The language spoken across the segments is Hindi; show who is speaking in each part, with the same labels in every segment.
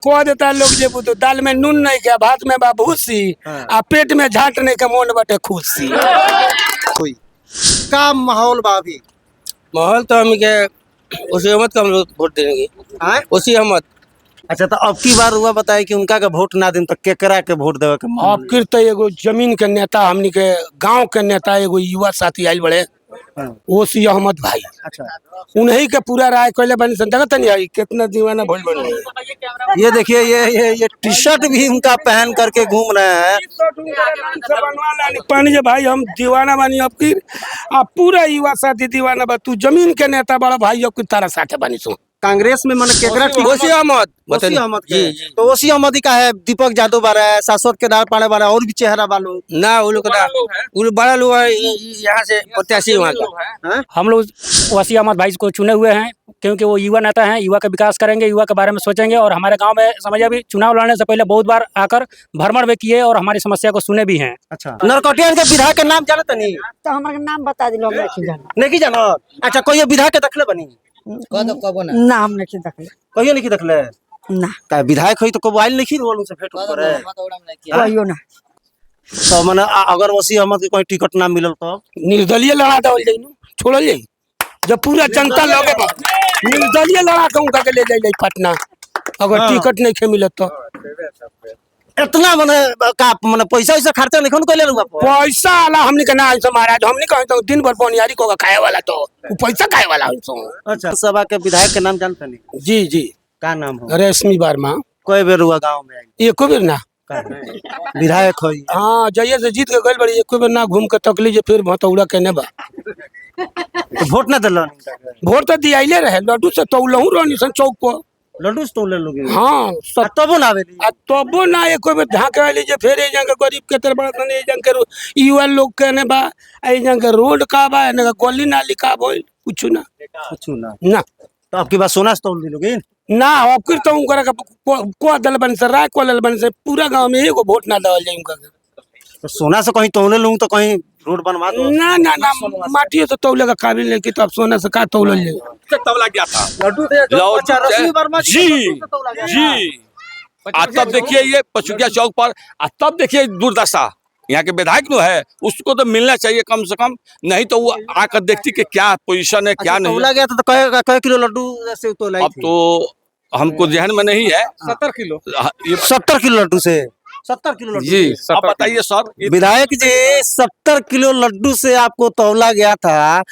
Speaker 1: कह देता है लोग जेबू तो दाल में नून नहीं के भात में बा भूसी आ पेट में झाट नहीं के मोन बटे खुशी।
Speaker 2: कोई का माहौल बा अभी?
Speaker 3: माहौल तो हम के उसी अहमद का हम लोग वोट देंगे।
Speaker 2: आय?
Speaker 3: उसी अहमद।
Speaker 2: अच्छा तो अब की बार हुआ बताए कि उनका के वोट ना दिन तो केकरा के वोट देवे के
Speaker 1: अब फिर तो एगो जमीन के नेता हमनी के गांव के नेता एगो युवा साथी आयल बड़े ओसी अहमद भाई।
Speaker 2: अच्छा
Speaker 1: उन्हीं के पूरा राय कहले बनी संतगत नहीं आई कितना दीवाना भइल बने।
Speaker 2: ये देखिए ये टी शर्ट भी उनका पहन करके घूम रहे हैं।
Speaker 1: पानी जे भाई हम दीवाना बानी अब फिर अब पूरा युवा साथी दीवाना बा तू जमीन के नेता बड़ा भाई अब तारा साथे बानी सो
Speaker 2: कांग्रेस में मन केकरा
Speaker 3: ओसी अहमद।
Speaker 2: ओसी अहमद के
Speaker 3: जी, जी।
Speaker 2: तो ओसी अहमद ही का है दीपक यादव बारा है शाश्वत केदार पाड़े बारा और भी चेहरा वालों
Speaker 3: ना वो लोग का वो बड़ा लोग है यहाँ से प्रत्याशी वहाँ का।
Speaker 4: हम लोग वसी अहमद भाई को चुने हुए हैं क्योंकि वो युवा नेता हैं, युवा का विकास करेंगे, युवा के बारे में सोचेंगे और हमारे गांव में समझिए अभी चुनाव लड़ने से पहले बहुत बार आकर भ्रमण भी किए और हमारी समस्या को सुने भी हैं।
Speaker 2: अच्छा नरकटिया के विधायक के नाम जानत नहीं?
Speaker 5: तो हमारे नाम बता दिलो हमरा की जाना
Speaker 2: नहीं जानो? अच्छा कोई विधायक के देखले बनी?
Speaker 5: ना हम नहीं देखले
Speaker 2: कहियो नहीं देखले
Speaker 5: ना
Speaker 2: का विधायक होई तो को आइल नहीं रोल से भेंट करे
Speaker 5: कहियो ना।
Speaker 2: तो माने अगर वसी अहमद के कोई टिकट ना मिलल तो
Speaker 1: निर्दलीय लड़ा देवल जाई छोड़ल जाई जब पूरा जनता लगे बा निर्दलीय लड़ा के उनका के ले जाई पटना अगर टिकट नहीं खे मिलत तो
Speaker 2: इतना माने का माने पैसा वैसा खर्चा नहीं कोन कइले रुआ
Speaker 1: पैसा वाला हमनी के ना ऐसा महाराज हमनी कहे तो दिन भर पनियारी को खाए वाला तो वो पैसा खाए वाला है।
Speaker 2: अच्छा सभा के विधायक के नाम जानते नहीं?
Speaker 1: जी जी
Speaker 2: का नाम हो?
Speaker 1: रेशमी वर्मा।
Speaker 2: कोई बेर हुआ गांव में आई
Speaker 1: एको बेर ना
Speaker 2: विधायक होई?
Speaker 1: हाँ जइया से जीत के गइल बड़ी एको बेर ना घूम के तकली जे फिर भतौड़ा केने बा
Speaker 2: तो वोट ना दिलन?
Speaker 1: वोट तो दियाइले रहे लड्डू से तौलहू रहनी सन चौक पर
Speaker 2: लड्डू से तोले लोगे?
Speaker 1: हाँ सब
Speaker 2: तबो ना आवेली
Speaker 1: आ तबो ना एको बेर ढाके वाली जे फिर ए जंग गरीब के तरह बड़ा सन ए जंग के युवा लोग केने बा ए जंग रोड का बा ने गली नाली का बोल कुछ ना ना
Speaker 2: तो आपकी बात सोना से तोल दिलोगे
Speaker 1: ना अब फिर तो उनकरा का को दल बन से राय को दल बन से पूरा गांव में एगो वोट ना देवल जाई उनका
Speaker 2: तो सोना से कहीं तोले लूं तो कहीं रोड बनवा दो
Speaker 1: ना ना ना माटी तो तौले का काबिल नहीं कि तो अब सोना से का तौलल जाई
Speaker 6: तौला गया था
Speaker 2: लड्डू से अच्छा रश्मि वर्मा
Speaker 6: जी जी। तब देखिए ये पचुकिया चौक पर तब देखिए दुर्दशा यहाँ के विधायक जो है उसको तो मिलना चाहिए कम से कम, नहीं तो वो आकर देखती कि क्या पोजीशन है क्या नहीं।
Speaker 2: तौला गया था तो कई किलो लड्डू से तोला?
Speaker 6: अब तो हमको ध्यान में नहीं है।
Speaker 2: 70 किलो 70 किलो लड्डू से 70 किलो लड्डू
Speaker 6: जी अब बताइए सर।
Speaker 2: विधायक जी 70 किलो लड्डू से आपको तौला गया था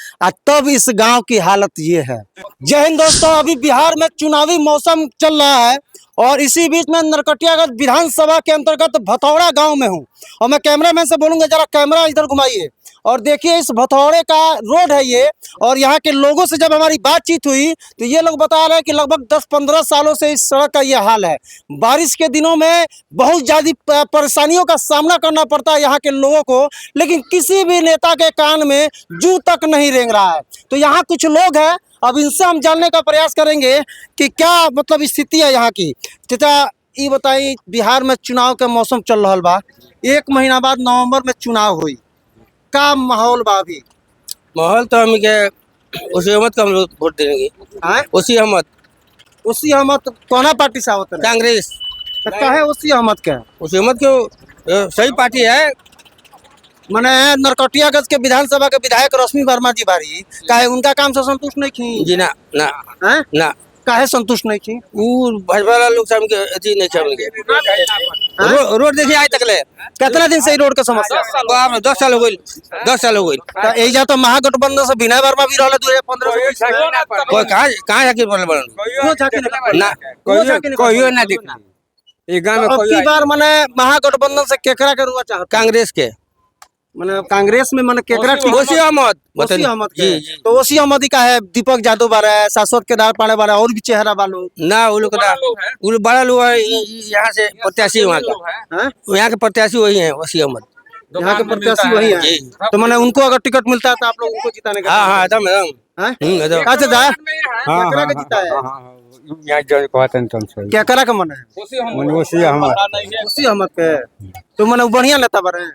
Speaker 2: तब इस गांव की हालत ये है। जय हिंद दोस्तों, अभी बिहार में चुनावी मौसम चल रहा है और इसी बीच में नरकटियागंज विधानसभा के अंतर्गत भथौड़ा गांव में हूं और मैं कैमरामैन से बोलूंगा जरा कैमरा इधर घुमाइए और देखिए इस भथौड़े का रोड है ये। और यहाँ के लोगों से जब हमारी बातचीत हुई तो ये लोग बता रहे हैं कि लगभग 10-15 सालों से इस सड़क का ये हाल है। बारिश के दिनों में बहुत ज़्यादा परेशानियों का सामना करना पड़ता है यहाँ के लोगों को, लेकिन किसी भी नेता के कान में जू तक नहीं रेंग रहा है। तो यहाँ कुछ लोग हैं, अब इनसे हम जानने का प्रयास करेंगे कि क्या मतलब स्थिति है यहाँ की। चाचा ये बताइए, बिहार में चुनाव के मौसम चल रहा बा, 1 महीना बाद नवंबर में चुनाव हुई, का माहौल बा अभी?
Speaker 3: माहौल तो हम के उसी अहमद का हम लोग वोट देंगे। उसी अहमद।
Speaker 2: उसी अहमद कौना पार्टी से आवत है?
Speaker 3: कांग्रेस।
Speaker 2: तो कहे उसी अहमद के?
Speaker 3: उसी अहमद क्यों सही पार्टी है।
Speaker 2: मैंने नरकटियागंज के विधानसभा के विधायक रश्मि वर्मा जी बारी काहे उनका काम से संतुष्ट नहीं थी?
Speaker 3: जी ना ना
Speaker 2: हैं?
Speaker 3: ना
Speaker 2: काहे संतुष्ट नहीं थी?
Speaker 3: वो भाजपा वाला लोग सब के अथी नहीं छमल के रोड देखिए आज तक ले
Speaker 2: कितना दिन से रोड का समस्या?
Speaker 3: 10 साल हो गई। 10 साल हो गई।
Speaker 2: तो एजा तो महागठबंधन से विनय वर्मा भी रहला 2015
Speaker 3: कोई कहाँ जाके बोल ना कोई ना देखना ये गांव में कोई
Speaker 2: बार माने महागठबंधन से केकरा के रुआ चाहत?
Speaker 3: कांग्रेस के
Speaker 2: माने कांग्रेस में माने केकरा
Speaker 3: ओसी अहमद।
Speaker 2: ओसी अहमद के तो ओसी अहमद ही का है दीपक यादव बारा है शाश्वत केदार पाड़े बारा और भी चेहरा वालों
Speaker 3: ना वो लोग वो बड़ा लोग है यहाँ से प्रत्याशी वहाँ का यहाँ के प्रत्याशी वही है ओसी अहमद।
Speaker 2: यहाँ के प्रत्याशी वही है। तो माने उनको अगर टिकट मिलता है तो आप लोग उनको जिताने का?
Speaker 3: हाँ एकदम एकदम।
Speaker 2: अच्छा जा केकरा के जीता है? क्या करा का मन है?
Speaker 7: ओसी
Speaker 2: अहमद के तो माने बढ़िया नेता बारे हैं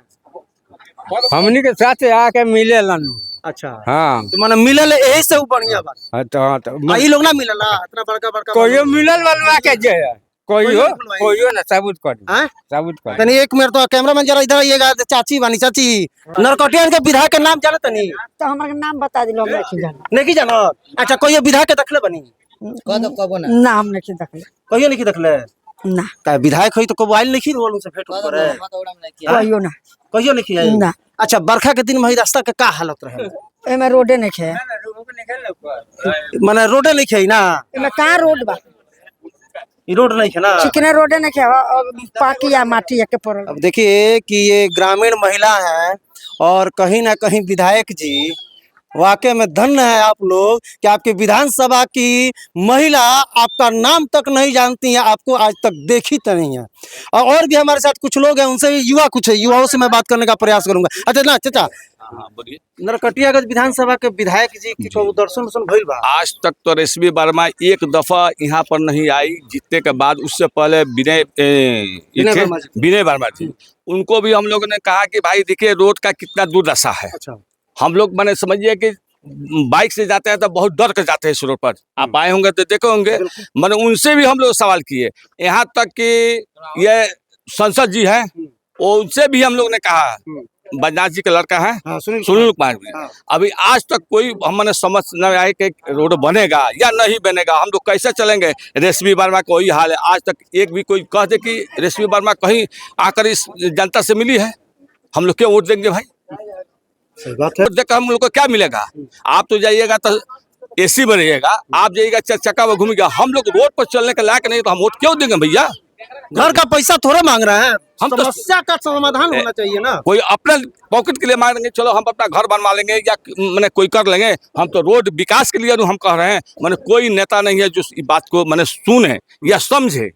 Speaker 7: हमनी के साथ आके मिले लानू।
Speaker 2: अच्छा
Speaker 7: हाँ
Speaker 2: तो माने मिलल यही से वो बढ़िया बात।
Speaker 7: तो
Speaker 2: ई लोग ना मिलला इतना बड़का बड़का
Speaker 7: कोई मिलल वाला के जे कोई
Speaker 2: कोई
Speaker 7: हो
Speaker 2: खुलवाई?
Speaker 7: कोई हो ना सबूत कर
Speaker 2: हाँ?
Speaker 7: सबूत कर
Speaker 2: तनी एक मिनट तो कैमरामैन जरा इधर आइएगा। चाची बानी चाची नरकटिया के विधायक के नाम जाने तनी
Speaker 5: तो हमारे नाम बता दिलो हम नहीं जाना
Speaker 2: नहीं जानो। अच्छा कोई विधायक के देखले बनी
Speaker 5: ना हम नहीं देखले
Speaker 2: कहियो नहीं देखले
Speaker 5: ना
Speaker 2: का विधायक होई तो को मोबाइल नहीं रोल से भेंट करे
Speaker 5: कहियो ना
Speaker 2: कहियो नहीं आई
Speaker 5: ना।
Speaker 2: अच्छा बरखा के दिन में ही रास्ता के का हालत रहे
Speaker 5: एमे रोडे नहीं खे
Speaker 2: माने रोडे नहीं खई ना
Speaker 5: एमे कहाँ रोड बा
Speaker 2: ई रोड नहीं है ना।
Speaker 5: चिकने रोडे नहीं खे और पाकी या माटी एक पड़ल
Speaker 2: अब देखिए कि ये ग्रामीण महिला है और कहीं ना कहीं विधायक जी वाकई में धन्य है आप लोग कि आपके विधानसभा की महिला आपका नाम तक नहीं जानती है, आपको आज तक देखी तो नहीं है। और भी हमारे साथ कुछ लोग हैं, उनसे भी युवा कुछ है, युवाओं से मैं बात करने का प्रयास करूंगा। अच्छा ना चाचा
Speaker 6: बोलिए।
Speaker 2: नरकटियागंज विधानसभा के विधायक जी की को दर्शन भइल बा?
Speaker 6: आज तक तो रेशमी वर्मा एक दफा यहाँ पर नहीं आई जीतने के बाद। उससे पहले विनय वर्मा जी, उनको भी हम लोगों ने कहा कि भाई देखिए रोड का कितना दुर्दशा है।
Speaker 2: अच्छा
Speaker 6: हम लोग मैंने समझिए कि बाइक से जाते हैं तो बहुत डर कर जाते हैं इस रोड पर। आप आए होंगे तो देखे होंगे। मैंने उनसे भी हम लोग सवाल किए, यहाँ तक कि ये संसद जी हैं, वो उनसे भी हम लोग ने कहा, बजाज जी का लड़का है
Speaker 2: हाँ,
Speaker 6: सुनील कुमार भी, अभी आज तक कोई हमने समझ न आए कि रोड बनेगा या नहीं बनेगा। हम लोग कैसे चलेंगे? रेशमी वर्मा का वही हाल है। आज तक एक भी कोई कह दे कि रेशमी वर्मा कहीं आकर इस जनता से मिली है, हम लोग क्यों वोट देंगे भाई?
Speaker 2: सही बात है।
Speaker 6: वोट देकर हम लोग को क्या मिलेगा? आप तो जाइएगा तो एसी में रहिएगा, आप जाइएगा चक्का में घूमिएगा। हम लोग रोड पर चलने के लायक नहीं तो हम वोट क्यों देंगे भैया?
Speaker 2: घर का पैसा थोड़ा मांग रहे हैं,
Speaker 6: हम तो
Speaker 2: समस्या का समाधान होना चाहिए ना।
Speaker 6: कोई अपने पॉकेट के लिए मांगेंगे, चलो हम अपना घर बनवा लेंगे या मैंने कोई कर लेंगे। हम तो रोड विकास के लिए हम कह रहे हैं। मैंने कोई नेता नहीं है जो इस बात को मैंने सुने या समझे।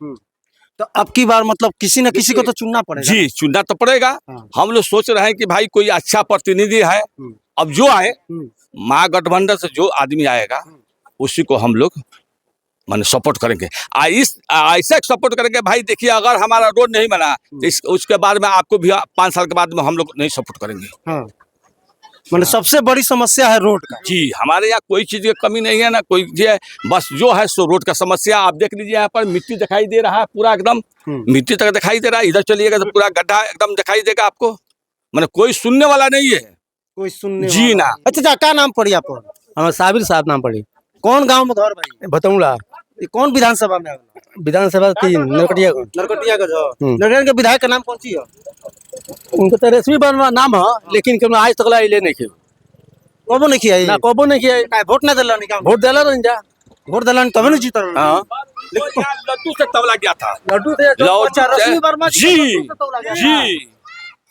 Speaker 2: तो अब की बार मतलब किसी न किसी को तो चुनना पड़ेगा।
Speaker 6: जी चुनना तो पड़ेगा। हम लोग सोच रहे हैं कि भाई कोई अच्छा प्रतिनिधि है, अब जो आए महागठबंधन से जो आदमी आएगा उसी को हम लोग मैंने सपोर्ट करेंगे। ऐसे सपोर्ट करेंगे भाई। देखिए अगर हमारा रोड नहीं बना तो उसके बाद में आपको भी 5 साल के बाद में हम लोग नहीं सपोर्ट करेंगे।
Speaker 2: हाँ मतलब सबसे बड़ी समस्या है रोड का।
Speaker 6: जी हमारे यहाँ कोई चीज की कमी नहीं है ना कोई चीज है, बस जो है सो रोड का समस्या। आप देख लीजिए यहाँ पर मिट्टी दिखाई दे रहा है पूरा एकदम, मिट्टी तक दिखाई दे रहा है। इधर चलिएगा तो पूरा गड्ढा एकदम दिखाई देगा आपको। मैंने कोई सुनने वाला नहीं है,
Speaker 2: कोई सुनने
Speaker 6: जी
Speaker 2: वाला।
Speaker 6: ना।
Speaker 2: अच्छा क्या नाम पड़ी आपको?
Speaker 7: हमारे साबिर साहब नाम पड़ी
Speaker 2: कौन गांव में घर भाई?
Speaker 7: भतौला
Speaker 2: ये कौन विधानसभा में आवेला?
Speaker 7: विधानसभा की नरकटियागंज।
Speaker 2: नरकटियागंज हो। नरकटियागंज के विधायक का नाम कौन सी है?
Speaker 7: उनका तो रेशमी वर्मा नाम है, लेकिन कभी आज तक ले नहीं किया
Speaker 2: कबो नहीं किया
Speaker 7: ना, कबो नहीं किया।
Speaker 2: का वोट ना दिला नहीं
Speaker 7: वोट दिला नहीं जा,
Speaker 2: वोट दिला नहीं तभी नहीं जीता।
Speaker 7: हाँ
Speaker 6: लेकिन यहाँ लड्डू से तबला गया था।
Speaker 7: लड्डू से
Speaker 2: अच्छा रश्मि वर्मा
Speaker 6: जी जी।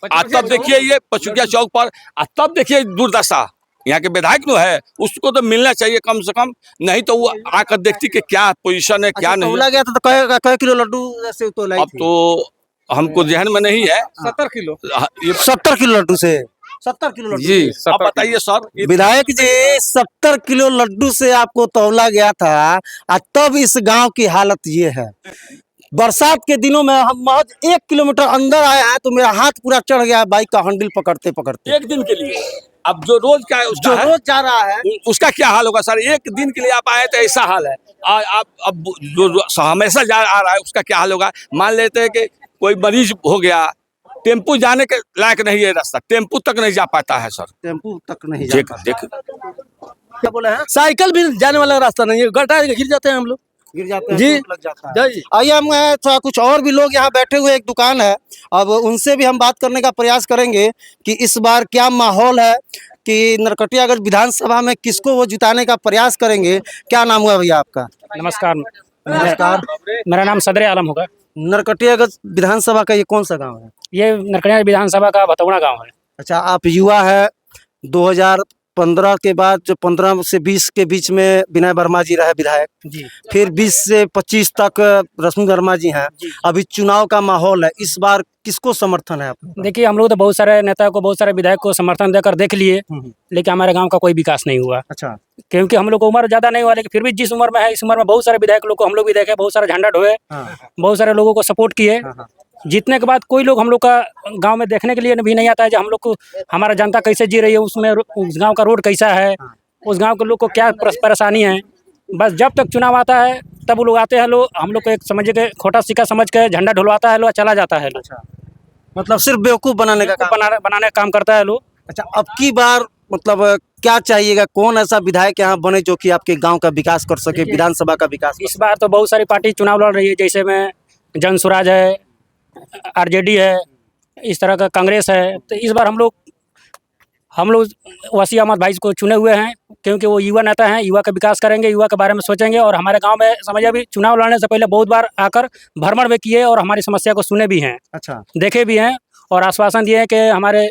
Speaker 6: तब देखिए ये पचुकिया चौक पर, तब देखिए दुर्दशा। यहाँ के विधायक जो है उसको तो मिलना चाहिए कम से कम, नहीं तो वो आकर देखती कि क्या पोजीशन है क्या नहीं।
Speaker 2: तौला गया था तो कै किलो लड्डू से तो लाई
Speaker 6: अब
Speaker 2: थी?
Speaker 6: तो हमको जहन में नहीं है।
Speaker 7: 70 किलो।
Speaker 6: ये
Speaker 2: 70 किलो लड्डू से 70 किलो लड्डू
Speaker 7: जी
Speaker 2: से।
Speaker 6: आप बताइए सर।
Speaker 2: विधायक जी 70 किलो लड्डू से आपको तौला गया था, तब इस गांव की हालत ये है। बरसात के दिनों में हम महज 1 किलोमीटर अंदर आए हैं तो मेरा हाथ पूरा चढ़ गया है बाइक का हैंडल पकड़ते पकड़ते।
Speaker 6: एक दिन के लिए, अब जो रोज का है उसका
Speaker 2: जो
Speaker 6: है,
Speaker 2: रोज जा रहा है
Speaker 6: उसका क्या हाल होगा सर? एक दिन के लिए आप आए तो ऐसा हाल है। आप अब जो हमेशा जा आ रहा है उसका क्या हाल होगा? मान लेते हैं कि कोई मरीज हो गया, टेम्पू जाने के लायक नहीं है रास्ता, टेम्पू तक नहीं जा पाता है सर।
Speaker 2: टेम्पू तक नहीं
Speaker 6: देख
Speaker 2: जाता।
Speaker 6: देख
Speaker 2: क्या बोले हैं?
Speaker 7: साइकिल भी जाने वाला रास्ता नहीं है, गड्ढा गिर जाते हैं हम लोग।
Speaker 2: गिर जाते हैं,
Speaker 7: जी।
Speaker 2: चोट लग जाता है।
Speaker 7: जी
Speaker 2: आइए हम थोड़ा कुछ और भी लोग यहाँ बैठे हुए, एक दुकान है, अब उनसे भी हम बात करने का प्रयास करेंगे कि इस बार क्या माहौल है, कि नरकटियागंज विधानसभा में किसको वो जिताने का प्रयास करेंगे। क्या नाम हुआ भैया आपका?
Speaker 4: नमस्कार।
Speaker 2: नमस्कार।
Speaker 4: मेरा नाम सदर आलम होगा।
Speaker 2: नरकटियागंज विधानसभा का ये कौन सा गांव है?
Speaker 4: ये नरकटिया विधानसभा का भतौड़ा गांव है।
Speaker 2: अच्छा आप युवा है, 2015 के बाद जो 15 से 20 के बीच में विनय वर्मा जी रहे विधायक,
Speaker 4: जी
Speaker 2: फिर 20 से 25 तक रश्मि वर्मा जी हैं। अभी चुनाव का माहौल है, इस बार किसको समर्थन है आपका?
Speaker 4: देखिए हम लोग तो बहुत सारे नेता को, बहुत सारे विधायक को समर्थन देकर देख लिए, लेकिन हमारे गांव का कोई विकास नहीं हुआ।
Speaker 2: अच्छा
Speaker 4: क्योंकि हम लोग को उम्र ज्यादा नहीं हुआ, लेकिन फिर भी जिस उम्र में है इस उम्र में बहुत सारे विधायक लोग को हम लोग भी देखे, बहुत सारे झंडा ढोए, बहुत सारे लोगों को सपोर्ट किए। जीतने के बाद कोई लोग हम लोग का गांव में देखने के लिए भी नहीं आता है जो हम लोग को हमारा जनता कैसे जी रही है, उसमें उस गांव का रोड कैसा है, उस गांव के लोग को क्या परेशानी है, बस जब तक चुनाव आता है तब वो लोग आते हैं, लोग हम लोग को एक समझ के खोटा सिक्का समझ के झंडा ढुलवाता है, लोग चला जाता है, लोग
Speaker 2: मतलब सिर्फ बेवकूफ बनाने का काम।
Speaker 4: बनाने का काम करता है लोग।
Speaker 2: अच्छा, अब की बार मतलब क्या चाहिएगा, कौन ऐसा विधायक यहाँ बने जो कि आपके गांव का विकास कर सके, विधानसभा का विकास?
Speaker 4: इस बार तो बहुत सारी पार्टी चुनाव लड़ रही है, जैसे में जन स्वराज है, आरजेडी है, इस तरह का कांग्रेस है। तो इस बार हम लोग वसीम अहमद भाई को चुने हुए हैं, क्योंकि वो युवा नेता हैं, युवा का विकास करेंगे, युवा के बारे में सोचेंगे। और हमारे गांव में समझिए अभी चुनाव लड़ने से पहले बहुत बार आकर भ्रमण भी किए और हमारी समस्या को सुने भी हैं,
Speaker 2: अच्छा,
Speaker 4: देखे भी हैं और आश्वासन दिए हैं कि हमारे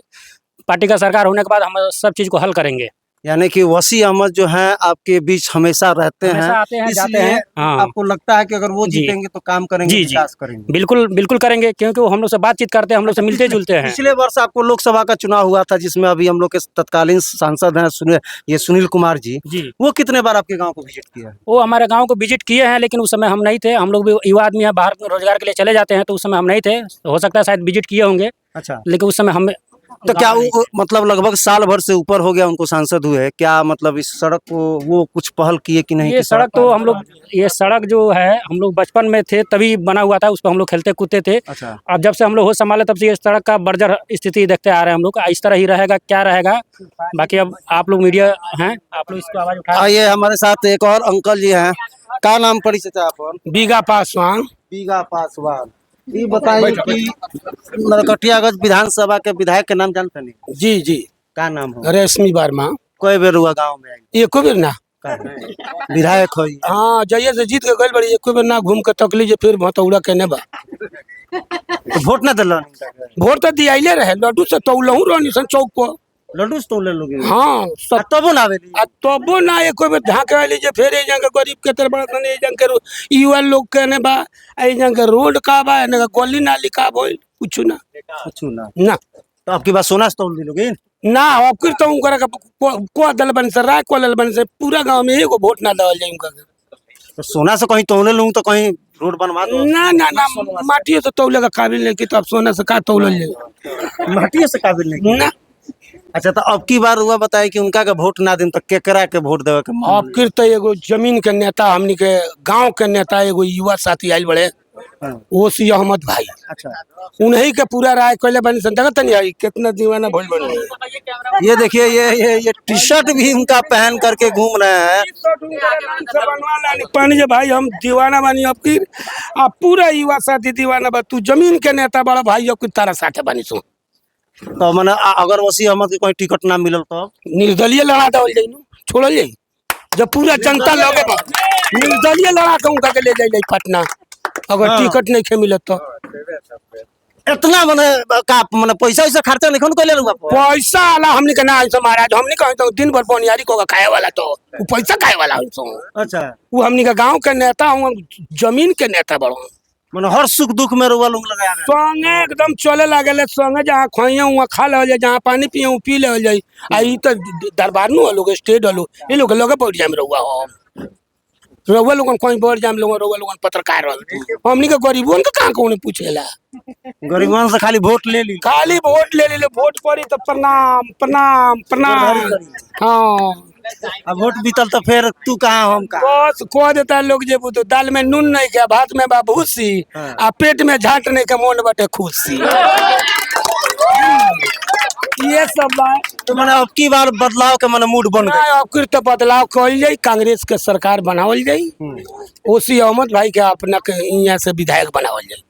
Speaker 4: पार्टी का सरकार होने के बाद हम सब चीज़ को हल करेंगे।
Speaker 2: यानी कि वसीम अहमद जो हैं आपके बीच हमेशा रहते
Speaker 4: हमेशा
Speaker 2: हैं,
Speaker 4: आते हैं, जाते
Speaker 2: इसलिए
Speaker 4: हैं। हाँ।
Speaker 2: आपको लगता है कि अगर वो
Speaker 4: जी।
Speaker 2: जीतेंगे तो काम करेंगे,
Speaker 4: जी, जी।
Speaker 2: विकास करेंगे?
Speaker 4: बिल्कुल बिल्कुल करेंगे, क्योंकि वो हम लोग से बातचीत करते हैं, हम लोग से मिलते जुलते हैं।
Speaker 2: पिछले वर्ष आपको लोकसभा का चुनाव हुआ था, जिसमें अभी हम लोग के तत्कालीन सांसद हैं सुनील कुमार जी,
Speaker 4: जी,
Speaker 2: वो कितने बार आपके गांव को विजिट किया है?
Speaker 4: वो हमारे गांव को विजिट किए हैं, लेकिन उस समय हम नहीं थे। हम लोग भी युवा आदमी हैं, बाहर रोजगार के लिए चले जाते हैं, तो उस समय हम नहीं थे। हो सकता है शायद विजिट किए होंगे,
Speaker 2: अच्छा,
Speaker 4: लेकिन उस समय हम
Speaker 2: तो क्या वो मतलब लगभग साल भर से ऊपर हो गया उनको सांसद हुए, क्या मतलब इस सड़क को वो कुछ पहल किए कि नहीं?
Speaker 4: ये सड़क तो हम लोग, ये सड़क जो है हम लोग बचपन में थे तभी बना हुआ था, उस पर हम लोग खेलते कूदते थे।
Speaker 2: अच्छा,
Speaker 4: अब जब से हम लोग होश संभाले तब से ये सड़क का बर्जर स्थिति देखते आ रहे हैं हम लोग। इस तरह ही रहेगा, क्या रहेगा बाकी अब आप लोग मीडिया हैं, आप लोग इसको आवाज उठाएं।
Speaker 2: आइए हमारे साथ एक और अंकल जी हैं, क्या नाम पड़ी चाचा आप?
Speaker 1: बीघा पासवान।
Speaker 2: बीघा पासवान। ये बताइए कि नरकटियागंज विधानसभा के विधायक के नाम जानते नहीं?
Speaker 1: जी जी,
Speaker 2: क्या नाम है?
Speaker 1: रेशमी वर्मा।
Speaker 2: कोई बेर हुआ गाँव में आई?
Speaker 1: एको बेर ना।
Speaker 2: विधायक हो?
Speaker 1: हाँ, जइया से जीत के गइल बड़ी, एको बेर ना घूम के तकली जे फिर भतौड़ा केने बा।
Speaker 2: तो वोट ना दिलन?
Speaker 1: वोट तो दियाइले रहे, लड्डू से तौलहू रहनी सन चौक पर।
Speaker 2: लड्डू से तोले लोगे?
Speaker 1: हाँ, सब
Speaker 2: तबो ना आवेली?
Speaker 1: तबो ना एको बेर झाँके वाली जे फिर एजंग गरीब के तरह बड़ा सन एजंग के युवा लोग केने बा, एजंग के रोड का बा, एने के गली नाली का भइल, कुछ ना
Speaker 2: कुछ ना।
Speaker 1: ना
Speaker 2: तो आपकी बात सोना से तोल दिलोगे?
Speaker 1: ना। अब फिर तो उनकर को दल बन से राय को दल बन से पूरा गांव में एगो वोट ना देवल जाए उनका।
Speaker 2: तो सोना से कहीं तोले लूँ तो कहीं रोड बनवा दो?
Speaker 1: ना ना ना, माटियों से तौले का काबिल नहीं कि, तो अब सोना से का तौलल जाए?
Speaker 2: माटियों से काबिल नहीं
Speaker 1: ना।
Speaker 2: अच्छा, तो अब की बार हुआ बताए कि उनका के वोट ना दिन तो केकरा के वोट देवे के मन?
Speaker 1: अब फिर तो एगो जमीन के नेता, हमनी के गांव के नेता, एगो युवा साथी आयल बड़े, वसीम अहमद भाई।
Speaker 2: अच्छा,
Speaker 1: उन्हीं के पूरा राय कहले बनी सन। देखत नहीं आई कितना दीवाना भइल बने।
Speaker 2: ये देखिए ये टी शर्ट भी उनका पहन करके घूम रहे हैं।
Speaker 1: पानी जे भाई हम दीवाना बानी, अब फिर अब पूरा युवा साथी दीवाना बा। तू जमीन के नेता बड़ा भाई, अब तारा साथे बानी सो।
Speaker 2: तो मैंने अगर वसीम अहमद के कोई टिकट ना मिलल तो
Speaker 1: निर्दलीय लड़ा देवल जाई, छोड़ल जाई। जब पूरा जनता लगे बा, निर्दलीय लड़ा के उनका के ले जाई पटना, अगर टिकट नहीं खे मिलत तो।
Speaker 2: इतना मैंने पैसा वैसा खर्चा नहीं कर ले लूंगा?
Speaker 1: पैसा वाला हमने के ना ऐसा महाराज, हमने कहे तो दिन भर बनियारी को खाए वाला, तो वो पैसा खाए वाला हमसो।
Speaker 2: अच्छा,
Speaker 1: वो हमने का गांव के नेता हूँ, जमीन के नेता बड़ो।
Speaker 2: मैंने हर सुख दुख में रुआ लूंग लगाया गया।
Speaker 1: संगे एकदम चले लगे, संगे जहाँ खाइए वहाँ खा ले, जहाँ पानी पिए वहाँ पी ले जाई। आई तो दरबार नु लोग स्टेट वालों ये लोग लगे पड़ जाए रहुआ हो, रहुआ लोगन कोई बढ़ जाए लोग, रहुआ लोगन पत्रकार रह, हमनी के गरीबों के कहाँ कौन पूछेला?
Speaker 2: गरीबों से खाली वोट ले ली,
Speaker 1: खाली वोट ले ले, वोट पड़ी तो प्रणाम प्रणाम प्रणाम। हाँ,
Speaker 2: अब वोट बीतल तो फिर तू कहाँ हम कहाँ?
Speaker 1: बस कह देता लोग जे तो दाल में नून नहीं के, भात में बा भूसी, आ पेट में झाट नहीं के, मोन बटे खुशी। ये सब बात
Speaker 2: तो मैंने अब की बार बदलाव के मैंने मूड बन गया।
Speaker 1: अब तो बदलाव कल जाई, कांग्रेस के सरकार बनावल जाई, वसीम अहमद भाई के अपना के यहाँ से विधायक बनावल जाई।